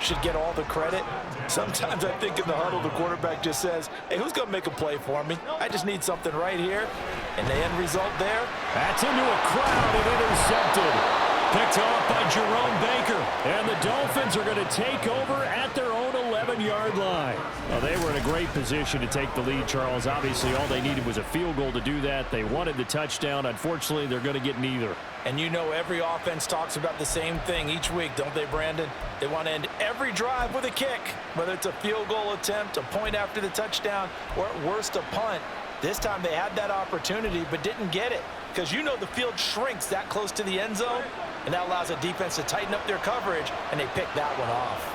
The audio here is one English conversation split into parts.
should get all the credit. Sometimes I think in the huddle, the quarterback just says, hey, who's going to make a play for me? I just need something right here. And the end result there. That's into a crowd and intercepted. Picked off by Jerome Baker. And the Dolphins are going to take over at their own 11-yard line. Well, they were in a great position to take the lead, Charles. Obviously, all they needed was a field goal to do that. They wanted the touchdown. Unfortunately, they're going to get neither. And you know every offense talks about the same thing each week, don't they, Brandon? They want to end every drive with a kick, whether it's a field goal attempt, a point after the touchdown, or at worst, a punt. This time they had that opportunity but didn't get it because you know the field shrinks that close to the end zone, and that allows a defense to tighten up their coverage, and they pick that one off.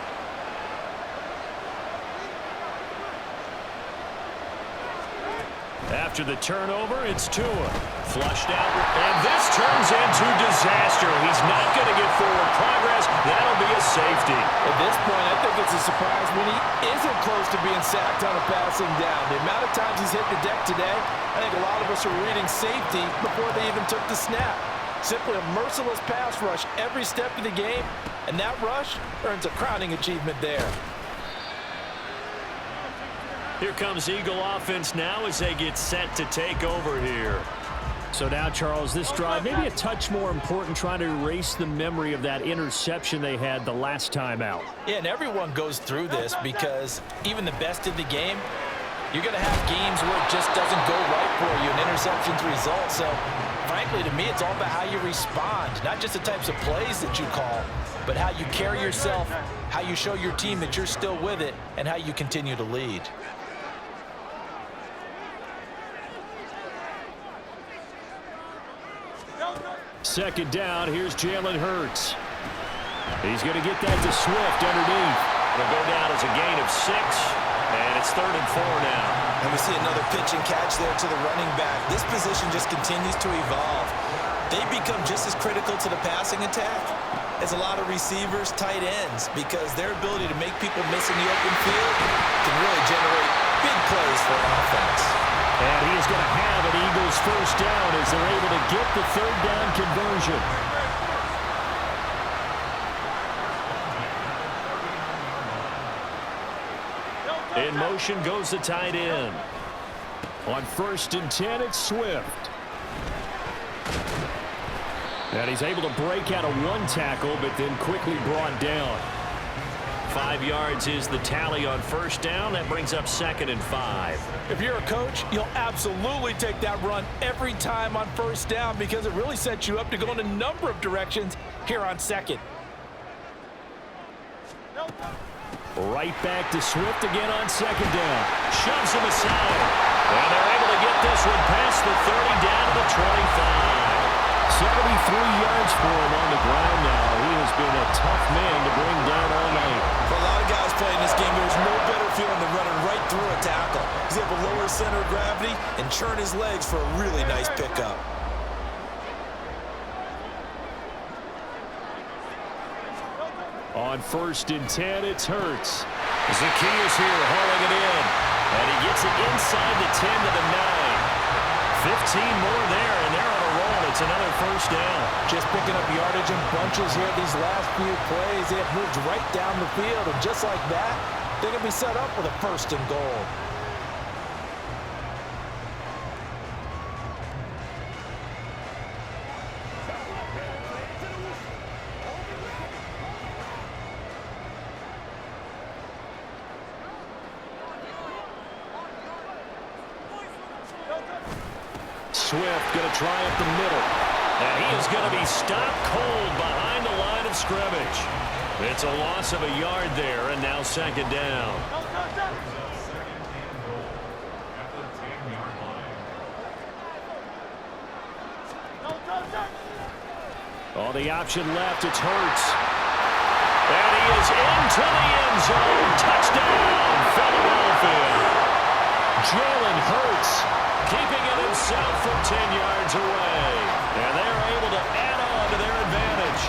After the turnover, it's Tua. Flushed out, and this turns into disaster. He's not going to get forward progress. That'll be a safety. At this point, I think it's a surprise when he isn't close to being sacked on a passing down. The amount of times he's hit the deck today, I think a lot of us are reading safety before they even took the snap. Simply a merciless pass rush every step of the game, and that rush earns a crowning achievement there. Here comes Eagle offense now as they get set to take over here. So now, Charles, this drive maybe a touch more important, trying to erase the memory of that interception they had the last time out. Yeah, and everyone goes through this because even the best of the game, you're going to have games where it just doesn't go right for you, and interceptions result. So, frankly, to me, it's all about how you respond, not just the types of plays that you call, but how you carry yourself, how you show your team that you're still with it, and how you continue to lead. Second down, here's Jalen Hurts. He's going to get that to Swift underneath. It'll go down as a gain of 6, and it's 3rd and 4 now. And we see another pitch and catch there to the running back. This position just continues to evolve. They become just as critical to the passing attack as a lot of receivers, tight ends, because their ability to make people miss in the open field can really generate big plays for an offense. And he is going to have an Eagles first down as they're able to get the 3rd down conversion. In motion goes the tight end. On 1st and 10, it's Swift. And he's able to break out of one tackle, but then quickly brought down. 5 yards is the tally on 1st down. That brings up 2nd and 5. If you're a coach, you'll absolutely take that run every time on 1st down because it really sets you up to go in a number of directions here on 2nd. Right back to Swift again on 2nd down. Shoves him aside. And they're able to get this one past the 30 down to the 25. 73 yards for him on the ground now. He has been a tough man to bring down all night. For a lot of guys playing this game, there's no better feeling than running right through a tackle. He's able to lower his center of gravity and churn his legs for a really nice pickup. On 1st and 10, it's Hurts. Zacchaeus here hauling it in. And he gets it inside the 10 to the 9. 15 more there, and they're on a roll. It's another 1st down. Just picking up yardage in bunches here these last few plays. They have moved right down the field, and just like that, they're going to be set up with a 1st and goal. Swift going to try up the middle. And he is going to be stopped cold behind the line of scrimmage. It's a loss of a yard there, and now 2nd down. On the option left, it's Hurts. And he is into the end zone. Touchdown, Philadelphia. Jalen Hurts keeping it himself from 10 yards away. And they're able to add on to their advantage.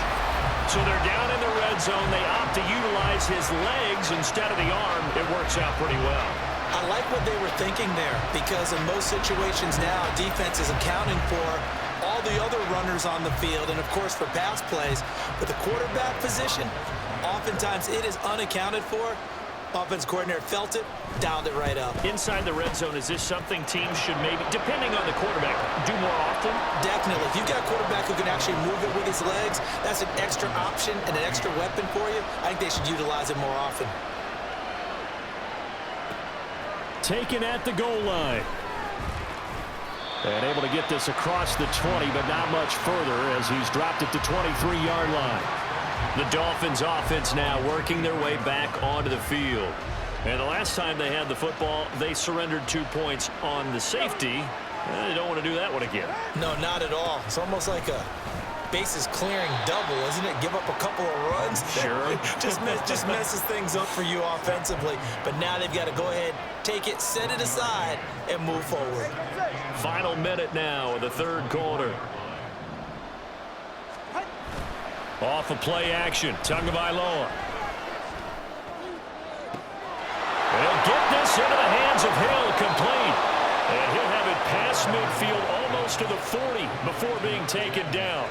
So they're down in the red zone. They opt to utilize his legs instead of the arm. It works out pretty well. I like what they were thinking there because in most situations now, defense is accounting for all the other runners on the field and, of course, for pass plays. But the quarterback position, Oftentimes, it is unaccounted for. Offense coordinator felt it, dialed it right up. Inside the red zone, is this something teams should maybe, depending on the quarterback, do more often? Definitely. If you've got a quarterback who can actually move it with his legs, that's an extra option and an extra weapon for you. I think they should utilize it more often. Taken at the goal line. And able to get this across the 20, but not much further as he's dropped at the 23-yard line. The Dolphins offense now working their way back onto the field. And the last time they had the football, they surrendered 2 points on the safety. They don't want to do that one again. No, not at all. It's almost like a bases clearing double, isn't it? Give up a couple of runs. Sure. just messes things up for you offensively. But now they've got to go ahead, take it, set it aside, and move forward. Final minute now of the third quarter. Off of play action, Tagovailoa. They'll get this into the hands of Hill, complete. And he'll have it past midfield almost to the 40 before being taken down.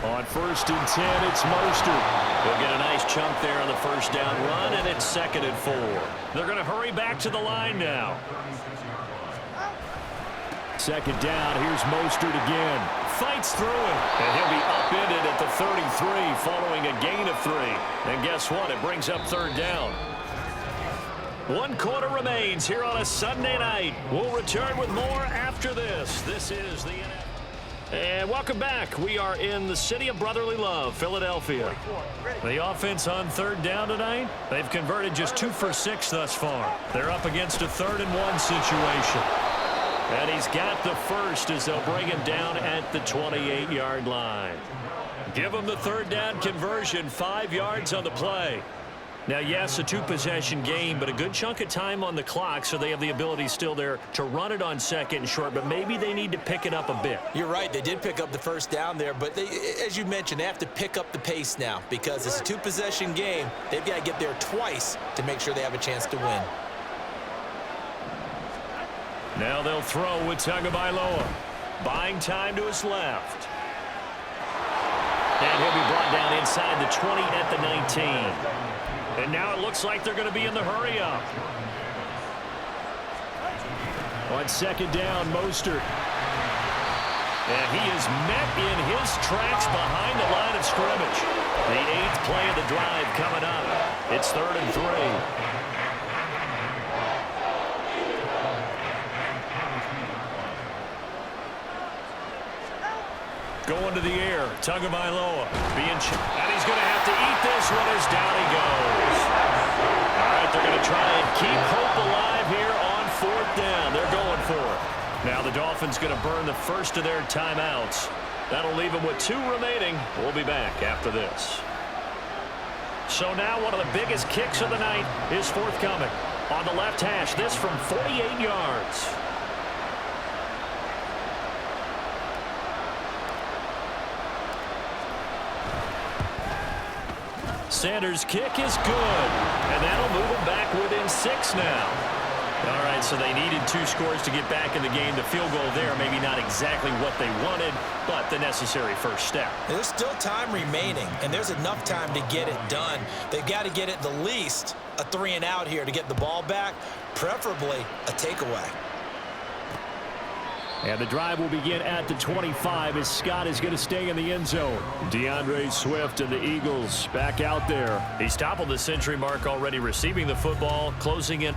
On 1st and 10, it's Mostert. He'll get a nice chunk there on the first down run, and it's 2nd and 4. They're going to hurry back to the line now. 2nd down, here's Mostert again. Fights through him, and he'll be upended at the 33 following a gain of 3. And guess what? It brings up 3rd down. 1 quarter remains here on a Sunday night. We'll return with more after this. This is the NFL. And welcome back. We are in the city of brotherly love, Philadelphia. The offense on 3rd down tonight, they've converted just 2 for 6 thus far. They're up against a 3rd and 1 situation. And he's got the first as they'll bring him down at the 28-yard line. Give him the 3rd down conversion, 5 yards on the play. Now, yes, a 2-possession game, but a good chunk of time on the clock, so they have the ability still there to run it on 2nd and short, but maybe they need to pick it up a bit. You're right. They did pick up the 1st down there, but as you mentioned, they have to pick up the pace now because it's a 2-possession game. They've got to get there twice to make sure they have a chance to win. Now they'll throw with Tagovailoa. Buying time to his left. And he'll be brought down inside the 20 at the 19. And now it looks like they're going to be in the hurry-up. On 2nd down, Mostert. And he is met in his tracks behind the line of scrimmage. The 8th play of the drive coming up. It's 3rd and 3. Going to the air, Tagovailoa being and he's going to have to eat this one as down he goes. All right, they're going to try and keep hope alive here on 4th down. They're going for it. Now the Dolphins going to burn the first of their timeouts. That'll leave them with 2 remaining. We'll be back after this. So now one of the biggest kicks of the night is forthcoming. On the left hash, this from 48 yards. Sanders' kick is good, and that'll move them back within 6 now. All right, so they needed 2 scores to get back in the game. The field goal there, maybe not exactly what they wanted, but the necessary first step. There's still time remaining, and there's enough time to get it done. They've got to get at the least a 3 and out here to get the ball back, preferably a takeaway. And the drive will begin at the 25 as Scott is going to stay in the end zone. DeAndre Swift and the Eagles back out there. He's toppled the century mark already, receiving the football, closing in.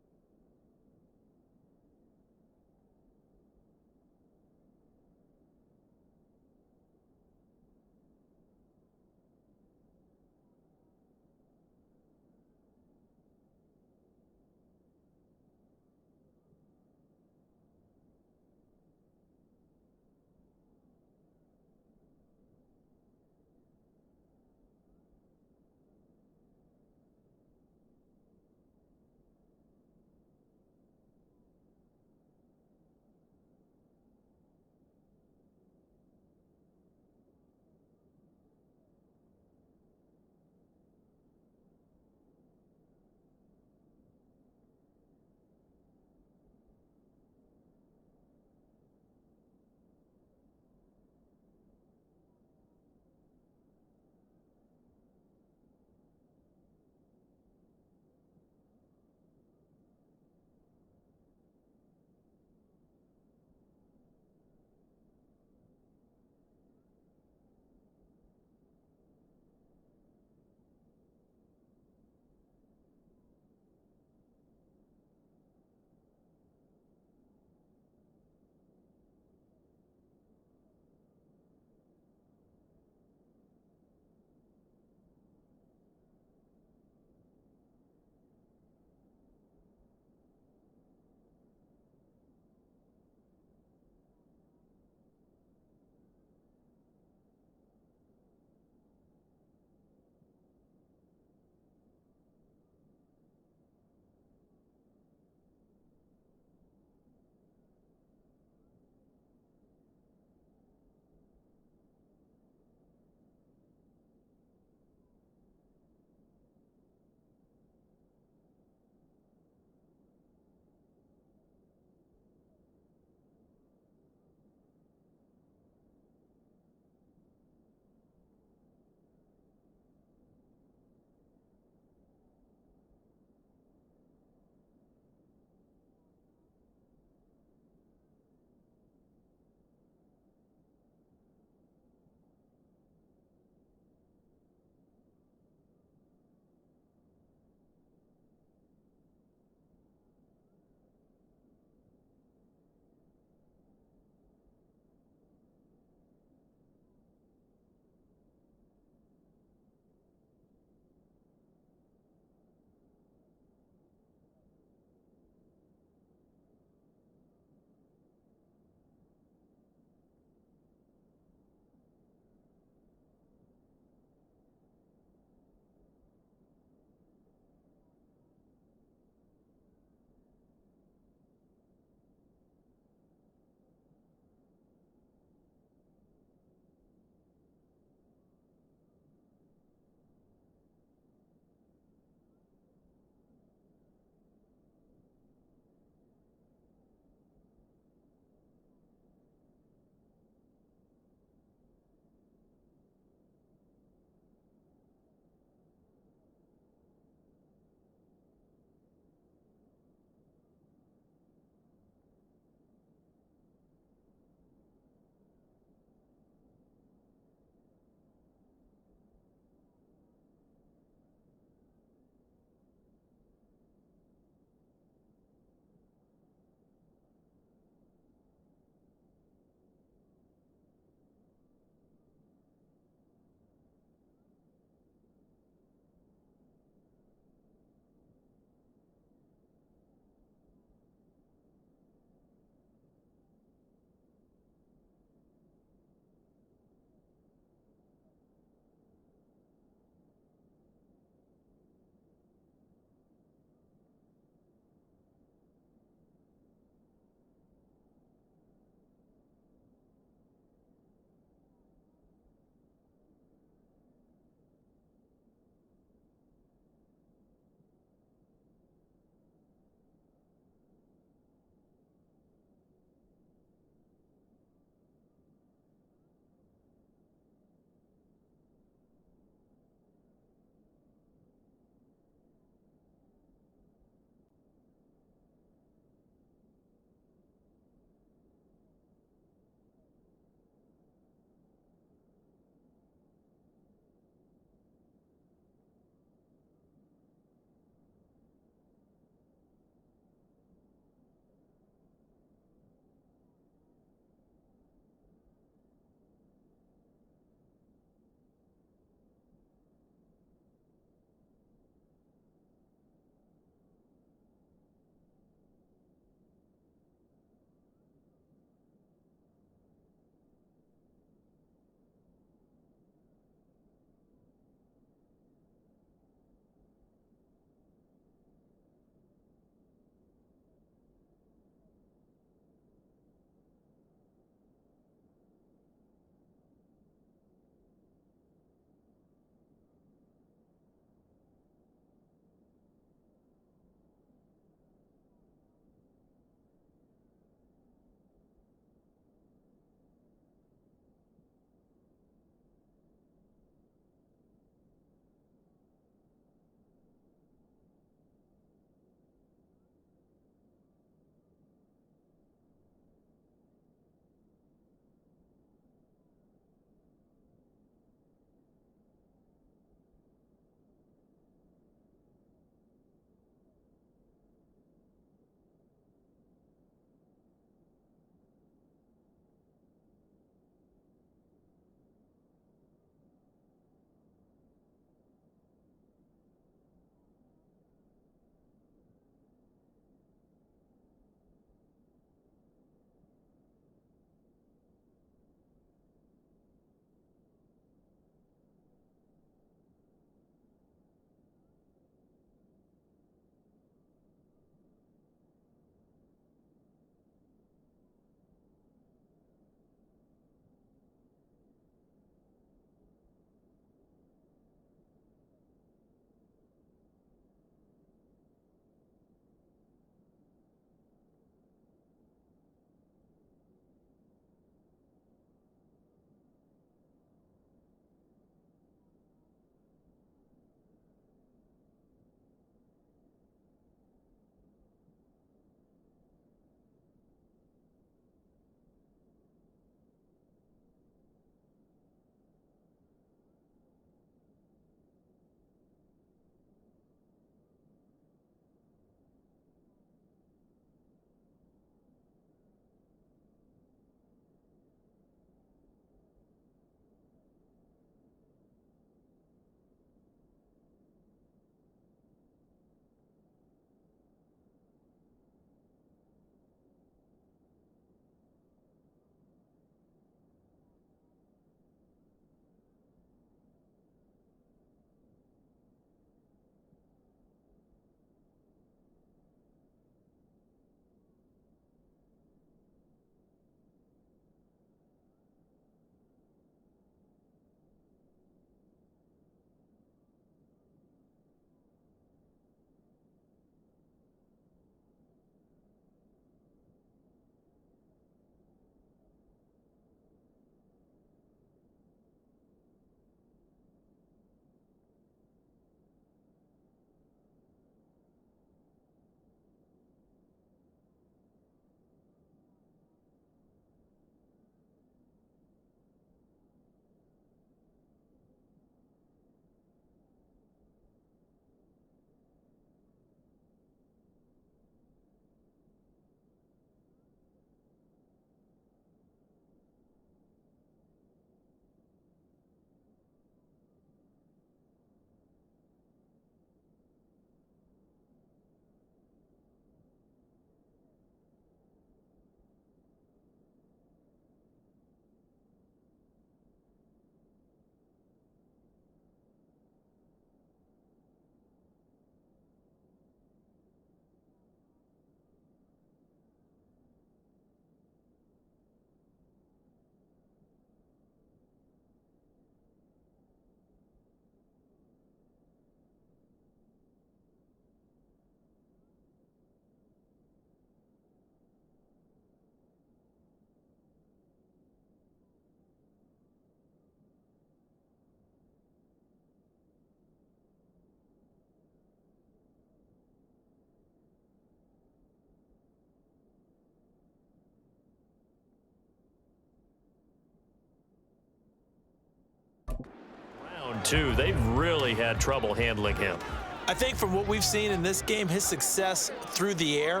too. They've really had trouble handling him. I think from what we've seen in this game, his success through the air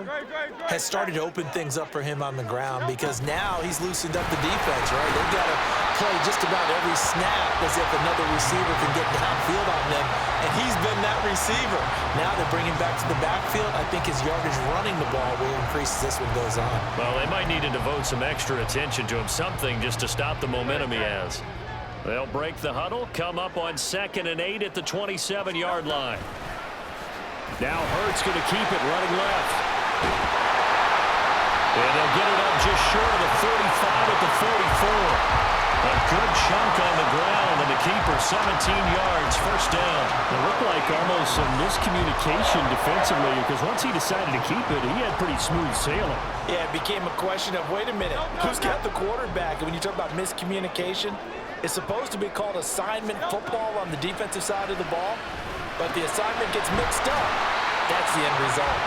has started to open things up for him on the ground because now he's loosened up the defense, right? They've got to play just about every snap as if another receiver can get downfield on them, and he's been that receiver. Now they bring him back to the backfield. I think his yardage running the ball will increase as this one goes on. Well, they might need to devote some extra attention to him, something just to stop the momentum he has. They'll break the huddle, come up on 2nd and 8 at the 27-yard line. Now Hurts going to keep it running left. And they'll get it up just short of the 45 at the 44. A good chunk on the ground, and the keeper 17 yards, first down. It looked like almost some miscommunication defensively because once he decided to keep it, he had pretty smooth sailing. Yeah, it became a question of, wait a minute, who's got the quarterback? And when you talk about miscommunication, it's supposed to be called assignment football on the defensive side of the ball, but the assignment gets mixed up. That's the end result.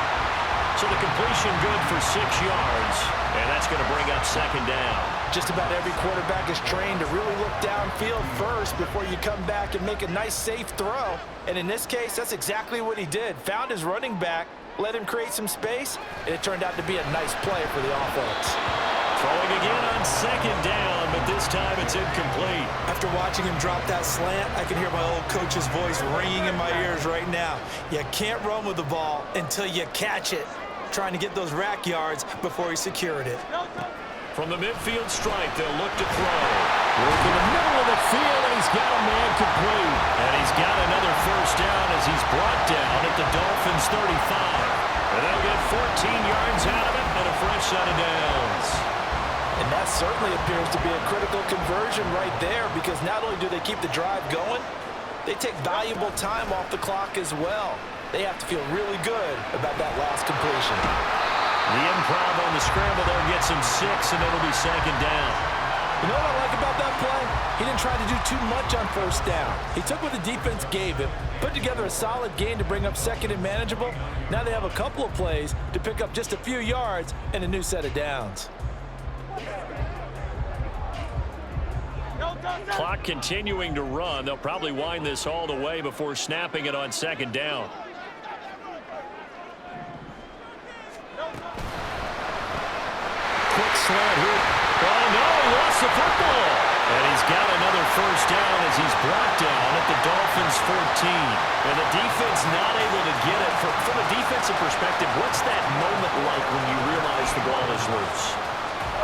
So the completion good for 6 yards, and that's going to bring up 2nd down. Just about every quarterback is trained to really look downfield first before you come back and make a nice, safe throw. And in this case, that's exactly what he did. Found his running back, let him create some space, and it turned out to be a nice play for the offense. Throwing again on 2nd down, but this time it's incomplete. After watching him drop that slant, I can hear my old coach's voice ringing in my ears right now. You can't run with the ball until you catch it. Trying to get those rack yards before he secured it. From the midfield stripe, they'll look to throw. Work in the middle of the field, and he's got a man complete. And he's got another first down as he's brought down at the Dolphins' 35. And they'll get 14 yards out of it and a fresh set of downs. And that certainly appears to be a critical conversion right there because not only do they keep the drive going, they take valuable time off the clock as well. They have to feel really good about that last completion. The improv on the scramble there gets him 6, and it'll be 2nd down. You know what I like about that play? He didn't try to do too much on first down. He took what the defense gave him, put together a solid gain to bring up 2nd and manageable. Now they have a couple of plays to pick up just a few yards and a new set of downs. Clock continuing to run. They'll probably wind this all the way before snapping it on 2nd down. Quick slant here. Oh, no, he lost the football. And he's got another first down as he's brought down at the Dolphins' 14. And the defense not able to get it. From a defensive perspective, what's that moment like when you realize the ball is loose?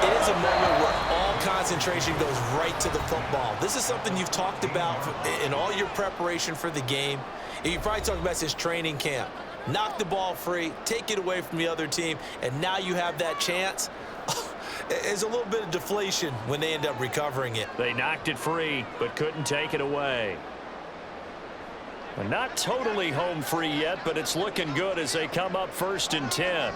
It is a moment where all concentration goes right to the football. This is something you've talked about in all your preparation for the game. You probably talked about since training camp. Knock the ball free, take it away from the other team, and now you have that chance. There's a little bit of deflation when they end up recovering it. They knocked it free, but couldn't take it away. And not totally home free yet, but it's looking good as they come up 1st and 10.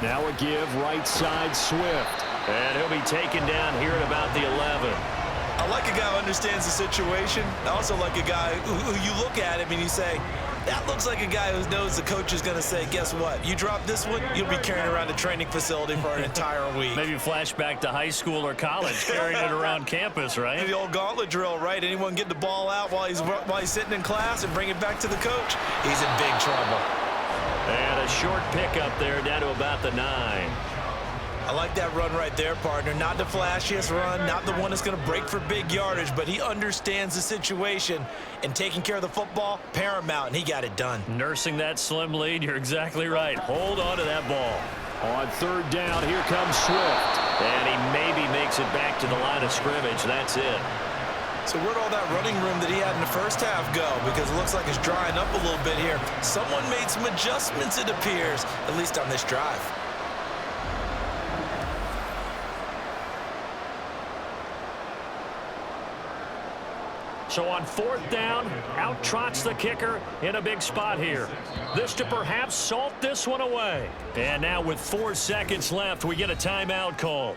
Now a give right side Swift. And he'll be taken down here at about the 11. I like a guy who understands the situation. I also like a guy who you look at him and you say, that looks like a guy who knows the coach is going to say, guess what? You drop this one, you'll be carrying around a training facility for an entire week. Maybe flashback to high school or college, carrying it around campus, right? The old gauntlet drill, right? Anyone get the ball out while he's sitting in class and bring it back to the coach? He's in big trouble. And a short pickup there down to about the 9. I like that run right there, partner. Not the flashiest run, not the one that's going to break for big yardage, but he understands the situation, and taking care of the football, paramount, and he got it done. Nursing that slim lead, you're exactly right. Hold on to that ball. On 3rd down, here comes Swift. And he maybe makes it back to the line of scrimmage. That's it. So where'd all that running room that he had in the first half go? Because it looks like it's drying up a little bit here. Someone made some adjustments, it appears, at least on this drive. So on 4th down, out trots the kicker in a big spot here. This to perhaps salt this one away. And now with 4 seconds left, we get a timeout call.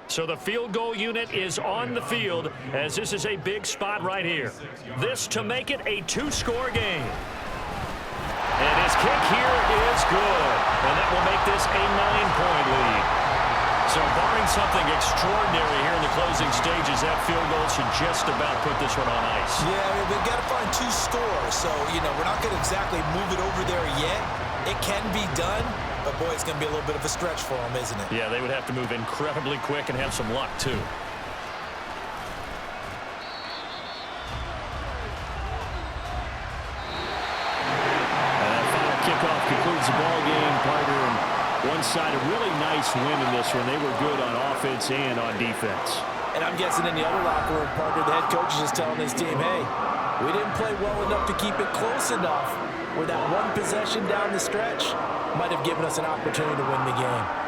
So the field goal unit is on the field as this is a big spot right here. This to make it a 2-score game. And his kick here is good. And that will make this a 9-point lead. So barring something extraordinary here in the closing stages, that field goal should just about put this one on ice. Yeah, I mean, they've got to find 2 scores. So, we're not going to exactly move it over there yet. It can be done, but, boy, it's going to be a little bit of a stretch for them, isn't it? Yeah, they would have to move incredibly quick and have some luck, too. Kickoff concludes the ball game, partner. And one side, a really nice win in this one. They were good on offense and on defense. And I'm guessing in the other locker room, partner, the head coach is just telling his team, hey, we didn't play well enough to keep it close enough where that one possession down the stretch might have given us an opportunity to win the game.